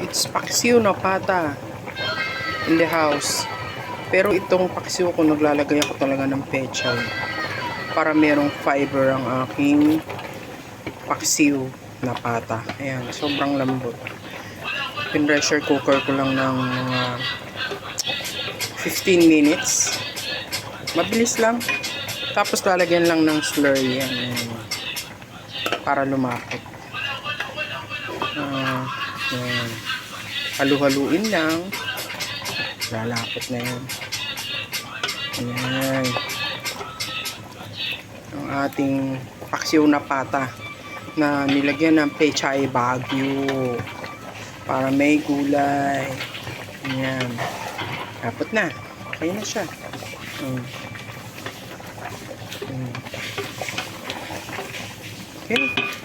It's paksiw na pata in the house. Pero itong paksiw ko, naglalagay ako talaga ng pechay para merong fiber ang aking paksiw na pata. Ayan, sobrang lambot. Pin-pressure cooker ko lang ng mga 15 minutes. Mabilis lang. Tapos lalagyan lang ng slurry. Ayan, para lumapot. Ayan. Halu-haluin lang. Lalapot na yan. Ayan. Ang ating paksiw na pata na nilagyan ng pechay bagyo para may gulay. Ayan. Lapot na. Okay na siya. Okay.